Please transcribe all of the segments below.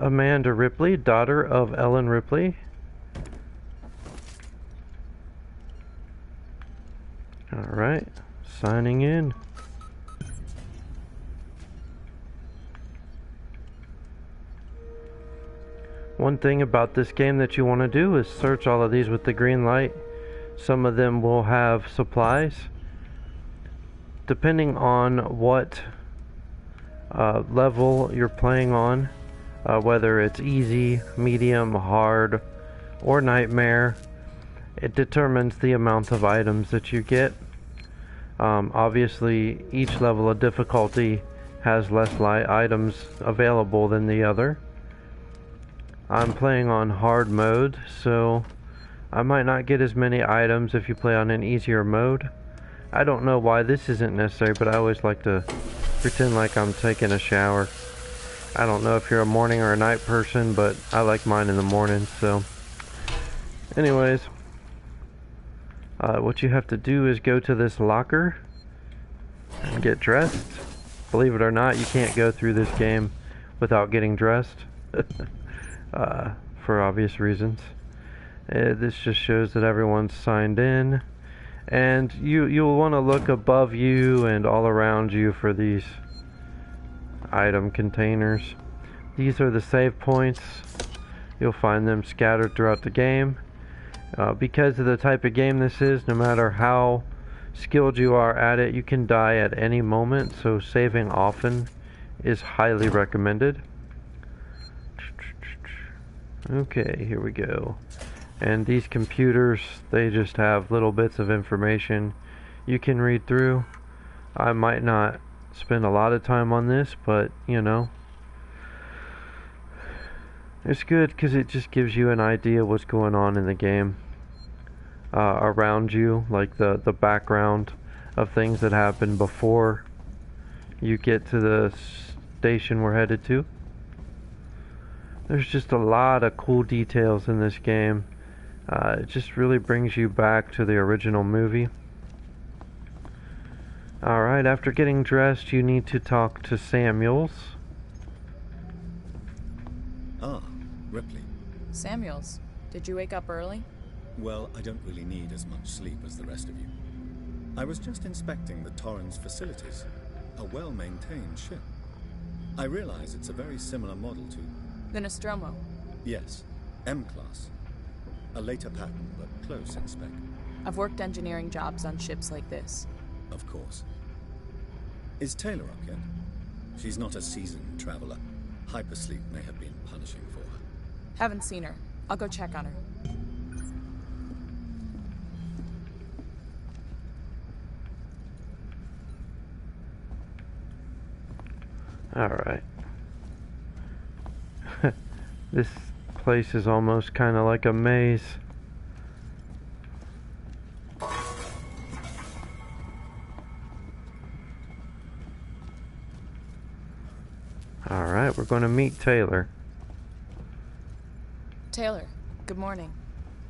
Amanda Ripley, daughter of Ellen Ripley. Alright, signing in. One thing about this game that you want to do is search all of these with the green light. Some of them will have supplies. Depending on what level you're playing on, whether it's easy, medium, hard, or nightmare, it determines the amount of items that you get. Obviously, each level of difficulty has less items available than the other. I'm playing on hard mode, so I might not get as many items if you play on an easier mode. I don't know why this isn't necessary, but I always like to pretend like I'm taking a shower. I don't know if you're a morning or a night person, but I like mine in the morning, so. Anyways, what you have to do is go to this locker and get dressed. Believe it or not, you can't go through this game without getting dressed. For obvious reasons. This just shows that everyone's signed in, and you'll want to look above you and all around you for these item containers. These are the save points. You'll find them scattered throughout the game. Because of the type of game this is, no matter how skilled you are at it, you can die at any moment, so saving often is highly recommended. Okay, here we go. And these computers, they just have little bits of information you can read through. I might not spend a lot of time on this, but you know, it's good because it just gives you an idea what's going on in the game around you, like the background of things that happen before you get to the station we're headed to. There's just a lot of cool details in this game. It just really brings you back to the original movie. Alright, after getting dressed, you need to talk to Samuels. Ah, Ripley. Samuels, did you wake up early? Well, I don't really need as much sleep as the rest of you. I was just inspecting the Torrens facilities. A well-maintained ship. I realize it's a very similar model to... The Nostromo? Yes, M-class. A later pattern, but close in spec. I've worked engineering jobs on ships like this. Of course. Is Taylor up yet? She's not a seasoned traveler. Hypersleep may have been punishing for her. Haven't seen her. I'll go check on her. Alright. This place is almost kind of like a maze. Alright, we're going to meet Taylor. Taylor, good morning.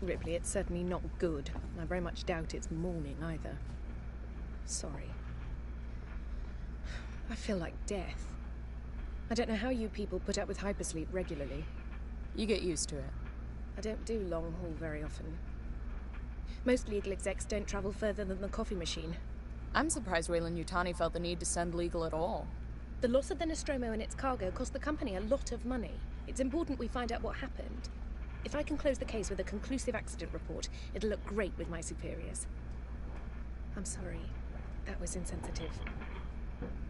Ripley, it's certainly not good. I very much doubt it's morning either. Sorry. I feel like death. I don't know how you people put up with hypersleep regularly. You get used to it. I don't do long haul very often. Most legal execs don't travel further than the coffee machine. I'm surprised Weyland-Yutani felt the need to send legal at all. The loss of the Nostromo and its cargo cost the company a lot of money. It's important we find out what happened. If I can close the case with a conclusive accident report, it'll look great with my superiors. I'm sorry. That was insensitive.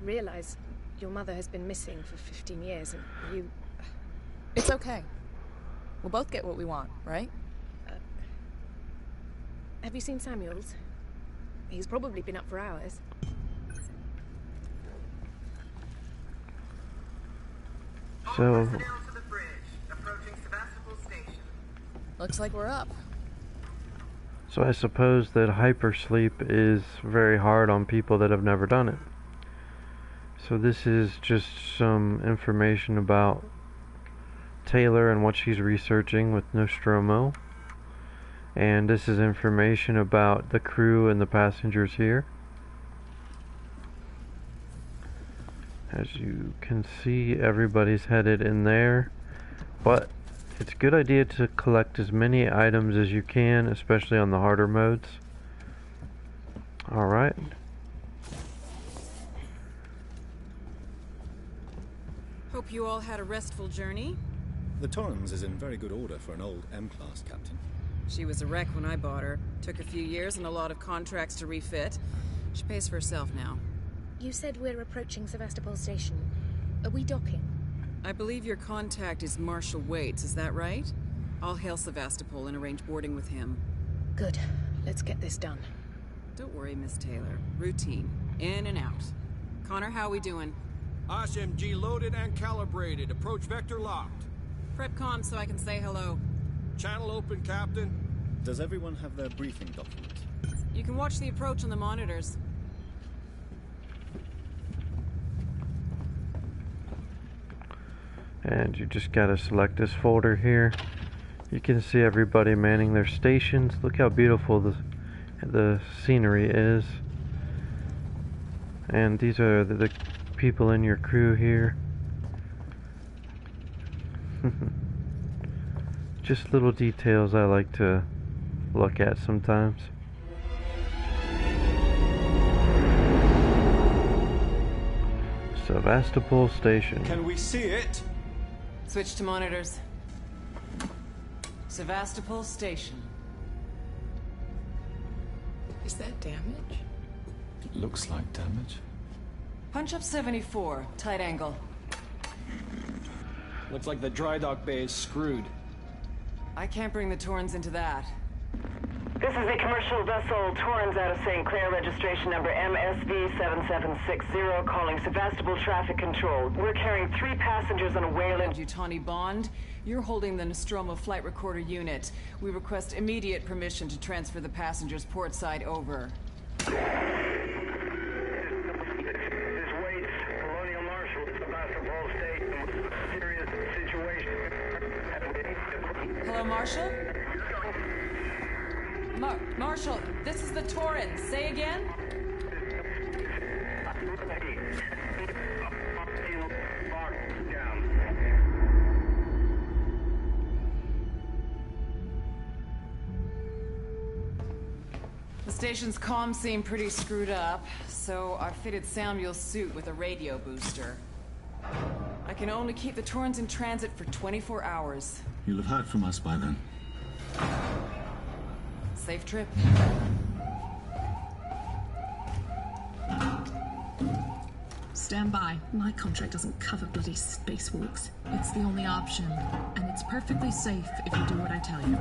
Realize your mother has been missing for 15 years and you... It's okay. We'll both get what we want, right? Have you seen Samuels? He's probably been up for hours. So... approaching Sevastipol station. Looks like we're up. So I suppose that hypersleep is very hard on people that have never done it. So this is just some information about Taylor and what she's researching with Nostromo. And this is information about the crew and the passengers here. As you can see, everybody's headed in there. but it's a good idea to collect as many items as you can, especially on the harder modes. Alright. Hope you all had a restful journey. The Torrens is in very good order for an old M-class, Captain. She was a wreck when I bought her. Took a few years and a lot of contracts to refit. She pays for herself now. You said we're approaching Sevastopol station. Are we docking? I believe your contact is Marshal Waits, is that right? I'll hail Sevastopol and arrange boarding with him. Good. Let's get this done. Don't worry, Miss Taylor. Routine. In and out. Connor, how we doing? SMG loaded and calibrated. Approach vector locked. Prep comm so I can say hello. Channel open, Captain. Does everyone have their briefing document? You can watch the approach on the monitors. And you just gotta select this folder here. You can see everybody manning their stations. Look how beautiful the scenery is. And these are the people in your crew here. Just little details I like to look at sometimes. Sevastopol Station. Can we see it? Switch to monitors. Sevastopol Station. Is that damage? It looks like damage. Punch up 74, tight angle. Looks like the dry dock bay is screwed. I can't bring the Torrens into that. This is a commercial vessel, Torrens out of St. Clair, registration number MSV7760, calling Sevastopol Traffic Control. We're carrying 3 passengers on a whale in... Yutani Bond, you're holding the Nostromo flight recorder unit. We request immediate permission to transfer the passengers port side over. Hello, Marshal? Marshal, this is the Torrens. Say again? The station's comms seem pretty screwed up, so I fitted Samuel's suit with a radio booster. I can only keep the Torrens in transit for 24 hours. You'll have heard from us by then. Safe trip. Stand by. My contract doesn't cover bloody spacewalks. It's the only option, and it's perfectly safe if you do what I tell you.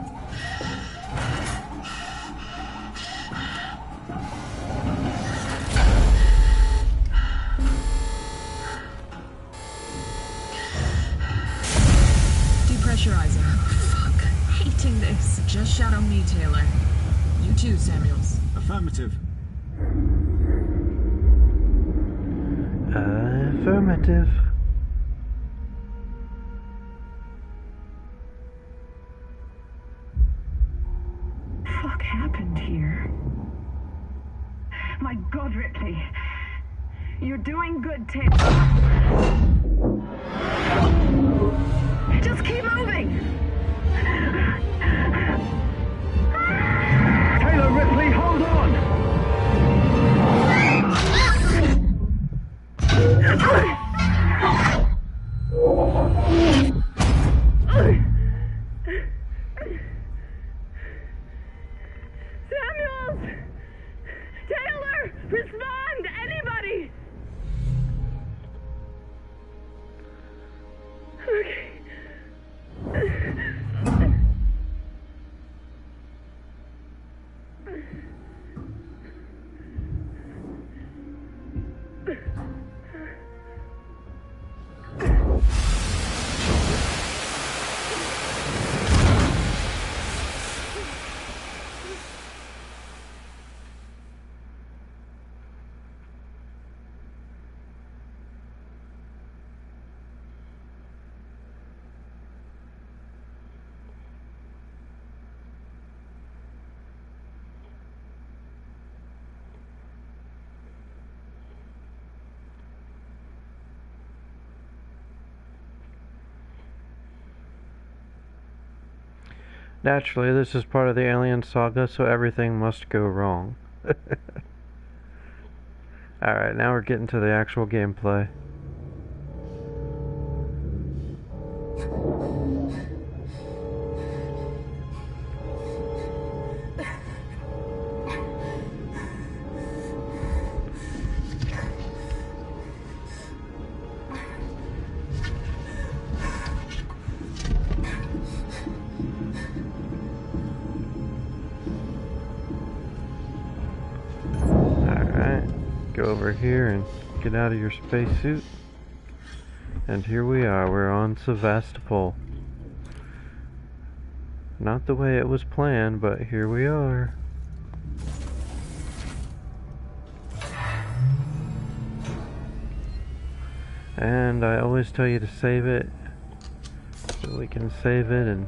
Depressurizer. Fuck. Hating this. Just shadow me, Taylor. You too, Samuels. Affirmative. Affirmative. Fuck happened here? My God, Ripley. You're doing good, Taylor. Just keep moving. Taylor, Ripley, hold on. Samuels! Taylor! Respond! Anybody! Okay. Naturally, this is part of the Alien saga, so everything must go wrong. Alright, now we're getting to the actual gameplay. Go over here and get out of your spacesuit. And here we are, we're on Sevastipol. Not the way it was planned, but here we are. And I always tell you to save it, so we can save it and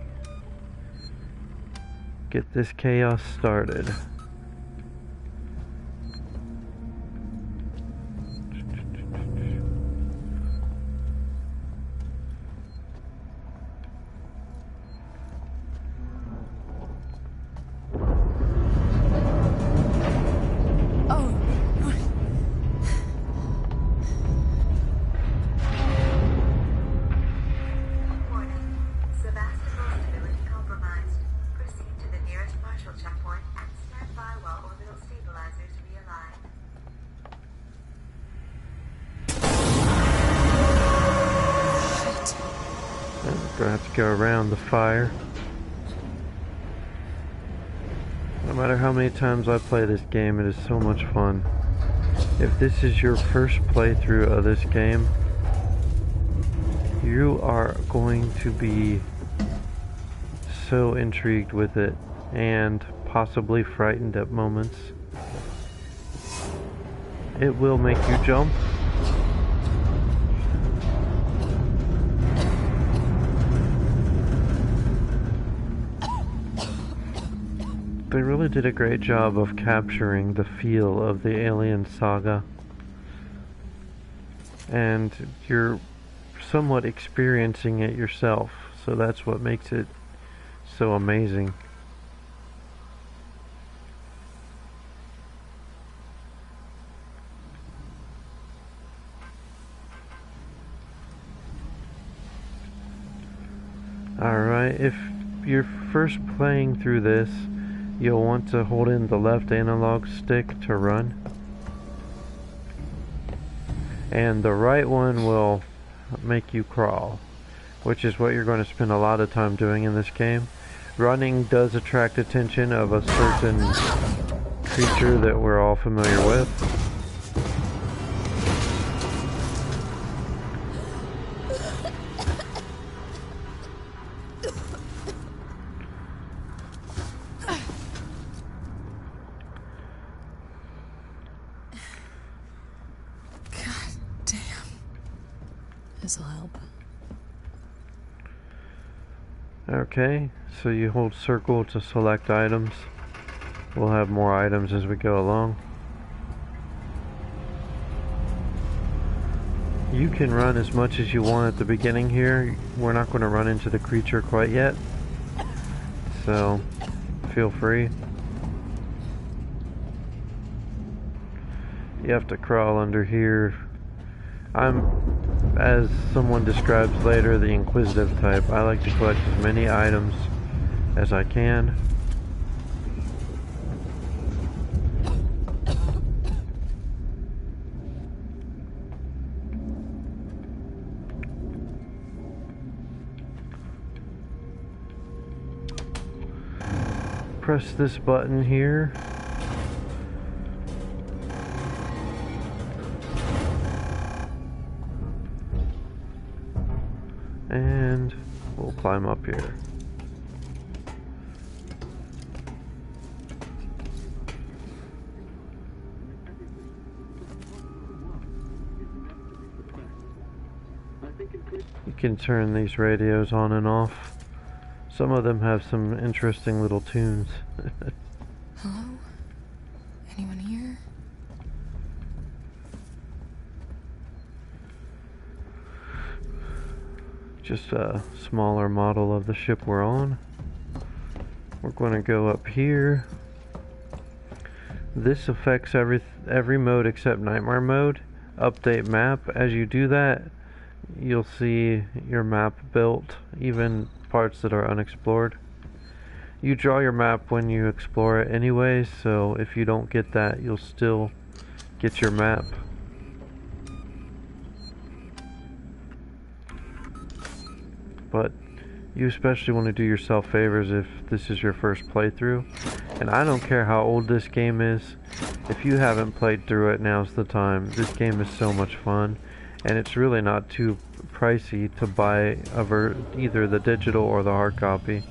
get this chaos started. Gonna have to go around the fire. No matter how many times I play this game, it is so much fun. If this is your first playthrough of this game, you are going to be so intrigued with it and possibly frightened at moments. It will make you jump. They really did a great job of capturing the feel of the Alien saga. And you're somewhat experiencing it yourself, so that's what makes it so amazing. Alright, if you're first playing through this, you'll want to hold in the left analog stick to run. And the right one will make you crawl, which is what you're going to spend a lot of time doing in this game. Running does attract attention of a certain creature that we're all familiar with. This'll help. Okay, so you hold circle to select items. We'll have more items as we go along. You can run as much as you want at the beginning here. We're not going to run into the creature quite yet, so feel free. You have to crawl under here. I'm, as someone describes later, the inquisitive type. I like to collect as many items as I can. Press this button here. And we'll climb up here. You can turn these radios on and off. Some of them have some interesting little tunes. Hello? Anyone here? Just a smaller model of the ship we're on. We're going to go up here. This affects every mode except Nightmare mode. Update map. As you do that, you'll see your map built, even parts that are unexplored. You draw your map when you explore it anyway, so if you don't get that, you'll still get your map. But you especially want to do yourself favors if this is your first playthrough. And I don't care how old this game is. If you haven't played through it, now's the time. This game is so much fun. And it's really not too pricey to buy either the digital or the hard copy.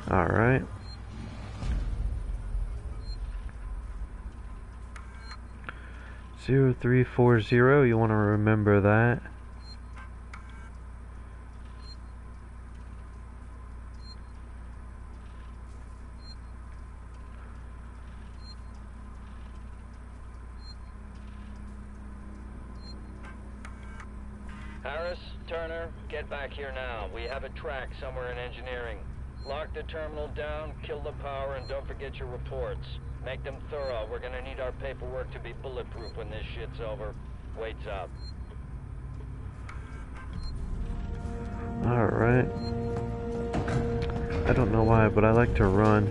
Alright. $0340, you want to remember that. Harris, Turner, get back here now. We have a track somewhere in engineering. Lock the terminal down, kill the power, and don't forget your reports. Make them thorough. We're gonna need our paperwork to be bulletproof when this shit's over. Waits up. Alright. I don't know why, but I like to run.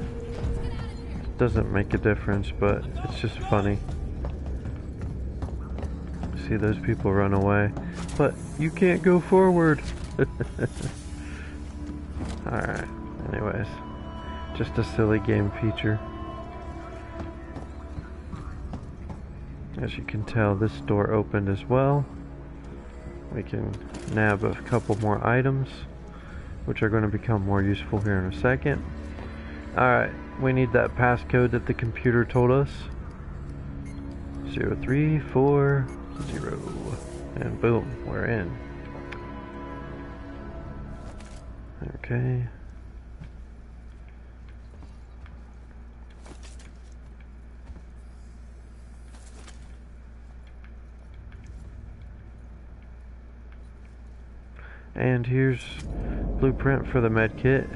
Doesn't make a difference, but it's just funny. See those people run away. But you can't go forward. Alright. Anyways. Just a silly game feature. As you can tell, this door opened as well. We can nab a couple more items, which are going to become more useful here in a second. Alright, we need that passcode that the computer told us. 0340. And boom, we're in. Okay. And here's blueprint for the med kit.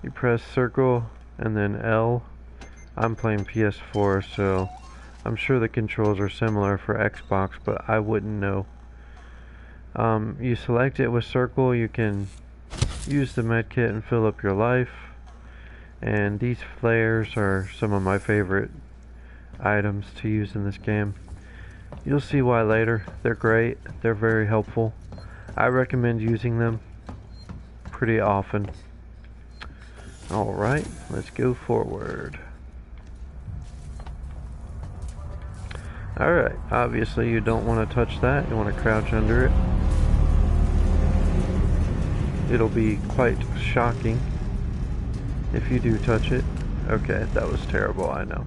You press circle and then L. I'm playing PS4, so I'm sure the controls are similar for Xbox, but I wouldn't know. You select it with circle, you can use the med kit and fill up your life. And these flares are some of my favorite items to use in this game. You'll see why later. They're great. They're very helpful. I recommend using them pretty often. Alright, let's go forward. Alright, obviously you don't want to touch that. You want to crouch under it. It'll be quite shocking if you do touch it. Okay, that was terrible, I know.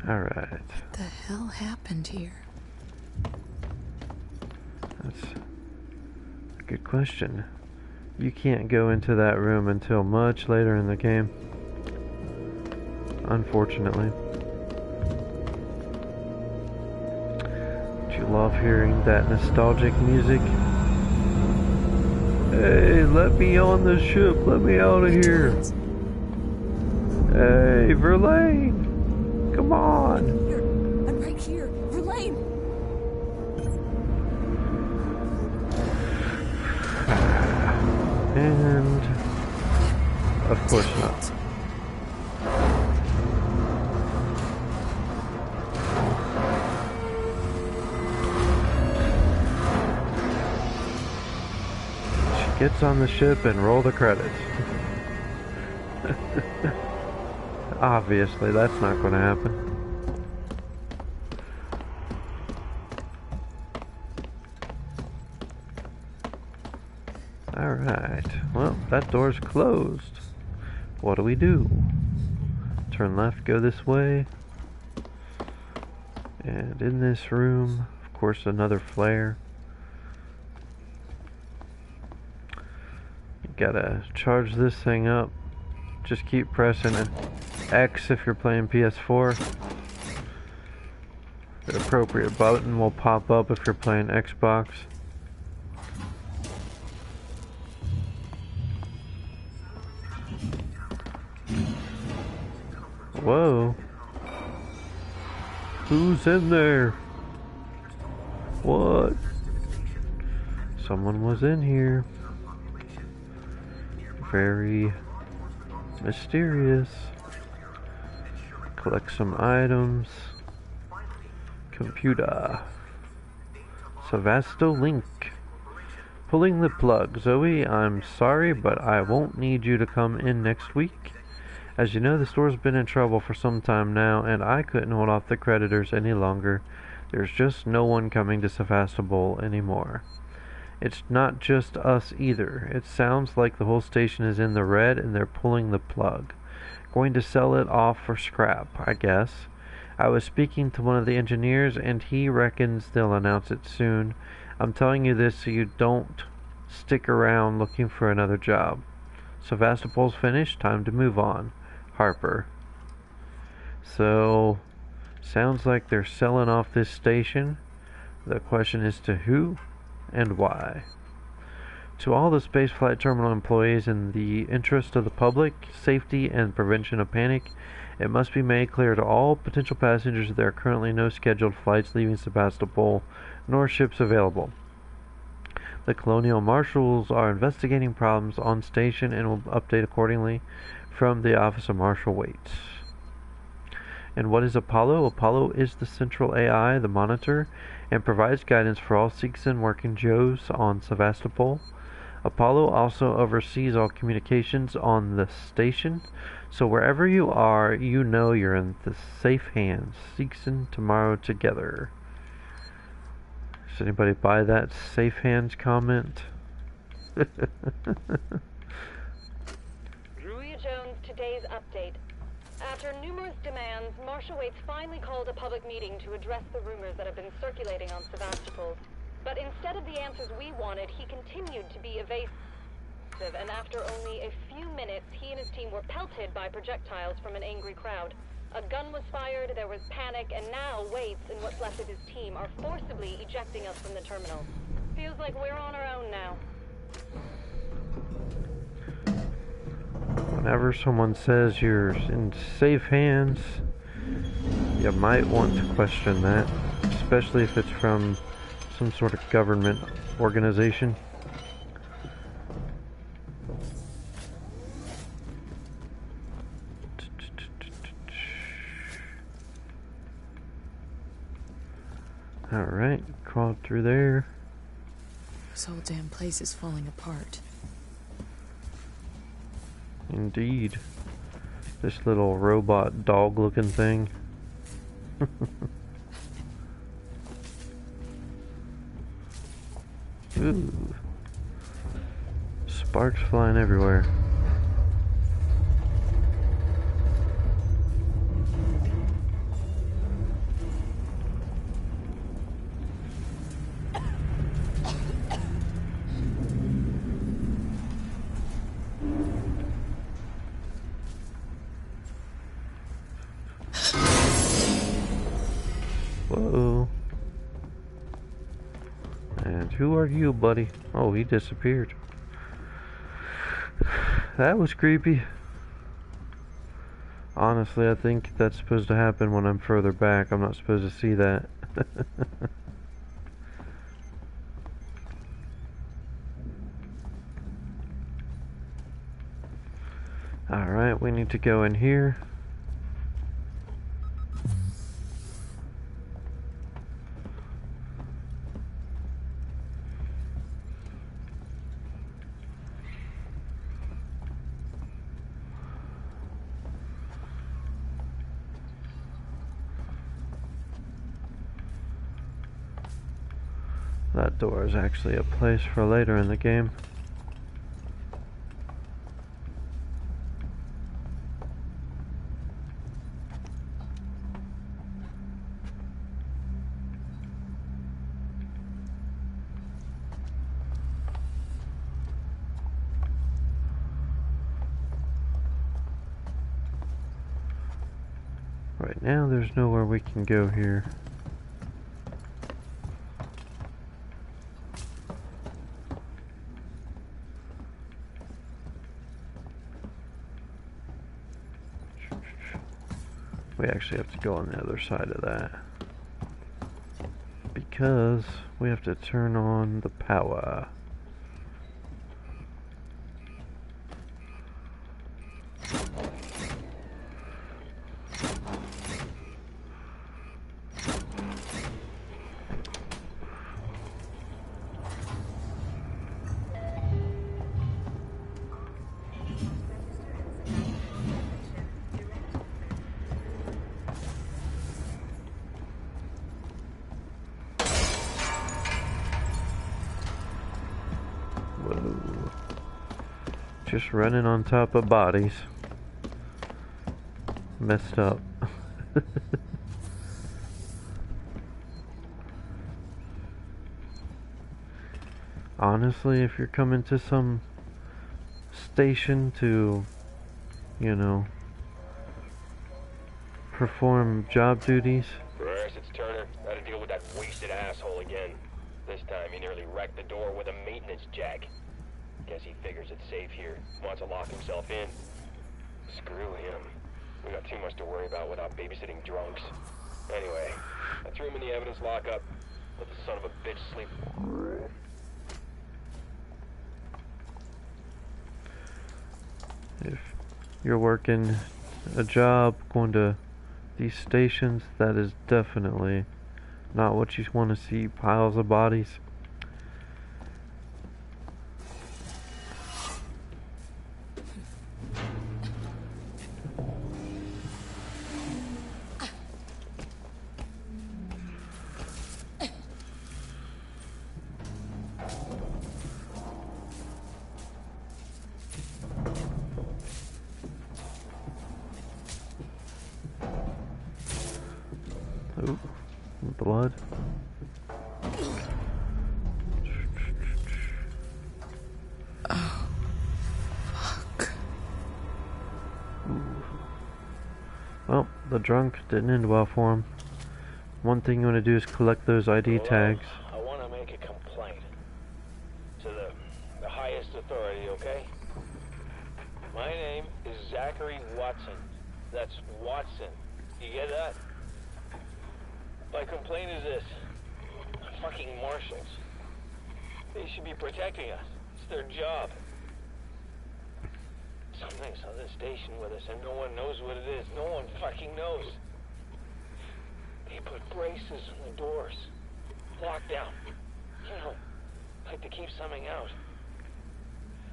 Alright. What the hell happened here? That's a good question. You can't go into that room until much later in the game. Unfortunately. Don't you love hearing that nostalgic music? Hey, let me on the ship. Let me out of here. Hey, Verlaine. Come on. Here, I'm right here. Verlaine! And of course not. She gets on the ship and roll the credits. Obviously, that's not going to happen. Alright, well, that door's closed. What do we do? Turn left, go this way. And in this room, of course, another flare. You gotta charge this thing up. Just keep pressing it. X if you're playing PS4. The appropriate button will pop up if you're playing Xbox. Whoa. Who's in there? What? Someone was in here. Very mysterious. Collect some items. Computer. Sevastopol. Pulling the plug. Zoe, I'm sorry, but I won't need you to come in next week. As you know, the store's been in trouble for some time now, and I couldn't hold off the creditors any longer. There's just no one coming to Sevastopol anymore. It's not just us either. It sounds like the whole station is in the red and they're pulling the plug. Going to sell it off for scrap, I guess. I was speaking to one of the engineers and he reckons they'll announce it soon. I'm telling you this so you don't stick around looking for another job. Sevastopol's finished, time to move on. Harper. So, sounds like they're selling off this station. The question is to who and why. To all the spaceflight terminal employees, in the interest of the public, safety, and prevention of panic, it must be made clear to all potential passengers that there are currently no scheduled flights leaving Sevastopol, nor ships available. The Colonial Marshals are investigating problems on station and will update accordingly from the Office of Marshal Waits. And what is Apollo? Apollo is the central AI, the monitor, and provides guidance for all citizen working Joes on Sevastopol. Apollo also oversees all communications on the station, so wherever you are, you know you're in the safe hands. Seekson tomorrow together. Does anybody buy that safe hands comment? Druia Jones, today's update. After numerous demands, Marshal Waits finally called a public meeting to address the rumors that have been circulating on Sevastopol. But instead of the answers we wanted, he continued to be evasive, and after only a few minutes, he and his team were pelted by projectiles from an angry crowd. A gun was fired, there was panic, and now Waits and what's left of his team are forcibly ejecting us from the terminal. Feels like we're on our own now. Whenever someone says you're in safe hands, you might want to question that, especially if it's from some sort of government organization. Alright, crawled through there. This whole damn place is falling apart. Indeed. This little robot dog looking thing. Ooh. Sparks flying everywhere. Whoa. And who are you, buddy? Oh, he disappeared. That was creepy. Honestly, I think that's supposed to happen when I'm further back. I'm not supposed to see that. Alright, we need to go in here. That door is actually a place for later in the game. Right now, there's nowhere we can go here. We actually have to go on the other side of that. Because we have to turn on the power. Whoa. Just running on top of bodies. Messed up. Honestly, if you're coming to some station to, you know, perform job duties. Harris, it's Turner. Gotta deal with that wasted asshole again. This time he nearly wrecked the door with a maintenance jack. Guess he figures it's safe here. Wants to lock himself in. Screw him. We got too much to worry about without babysitting drunks. Anyway, I threw him in the evidence lockup. Let the son of a bitch sleep. If you're working a job, going to these stations, that is definitely not what you want to see. Piles of bodies. Ooh, blood. Oh, fuck. Well, the drunk didn't end well for him. One thing you want to do is collect those ID tags. I want to make a complaint to the highest authority, okay? My name is Zachary Watson. That's Watson. You get that? My complaint is this. Fucking marshals. They should be protecting us. It's their job. Something's on the station with us and no one knows what it is. No one fucking knows. They put braces on the doors. Lockdown. You know, like to keep something out.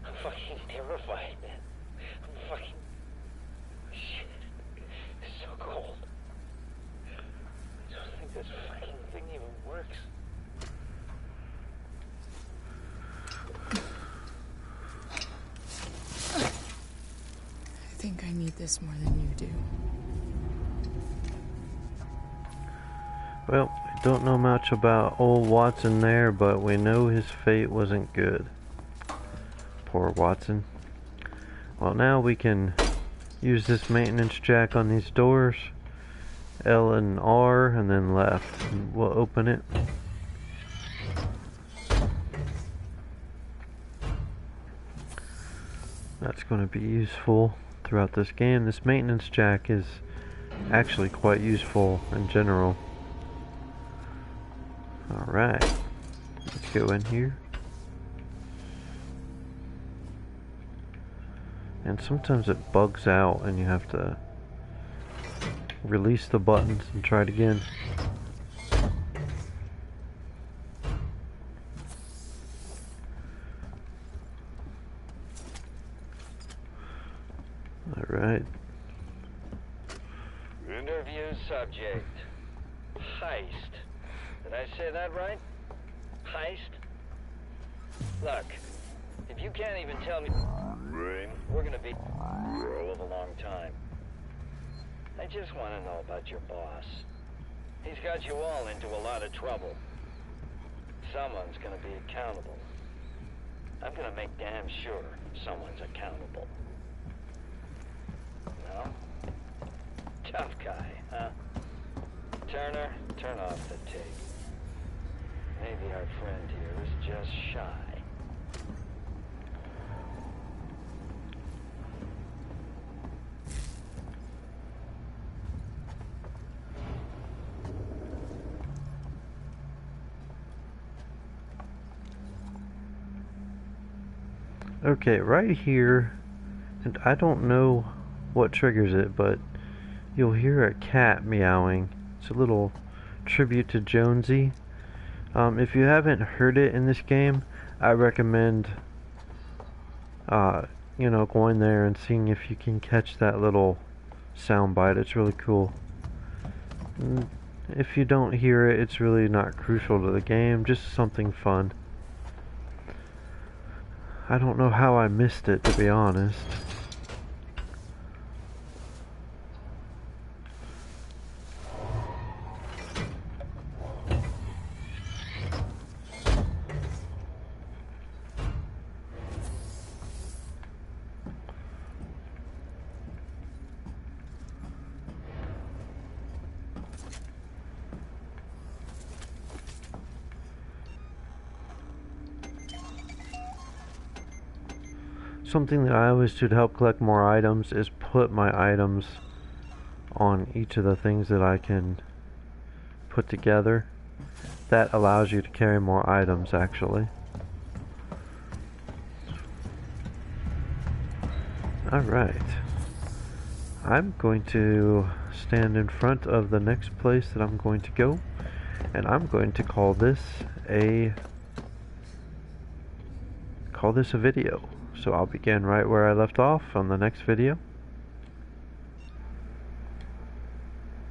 I'm fucking terrified, man. I'm fucking... Shit. It's so cold. I don't think this fucking thing even works. I think I need this more than you do. Well, we don't know much about old Watson there, but we know his fate wasn't good. Poor Watson. Well, now we can use this maintenance jack on these doors. L and R, and then left. And we'll open it. That's going to be useful throughout this game. This maintenance jack is actually quite useful in general. Alright, let's go in here. And sometimes it bugs out and you have to release the buttons and try it again. Alright. Interview subject. Heist. Did I say that right? Heist? Look, if you can't even tell me, we're gonna be for a long time. I just want to know about your boss. He's got you all into a lot of trouble. Someone's gonna be accountable. I'm gonna make damn sure someone's accountable. No? Tough guy, huh? Turner, turn off the tape. Maybe our friend here is just shy. Okay, right here, and I don't know what triggers it, but you'll hear a cat meowing. It's a little tribute to Jonesy. If you haven't heard it in this game, I recommend, going there and seeing if you can catch that little sound bite. It's really cool. If you don't hear it, it's really not crucial to the game, just something fun. I don't know how I missed it, to be honest. Something that I always do to help collect more items is put my items on each of the things that I can put together. That allows you to carry more items, actually. Alright. I'm going to stand in front of the next place that I'm going to go, and I'm going to call this a video. So I'll begin right where I left off on the next video.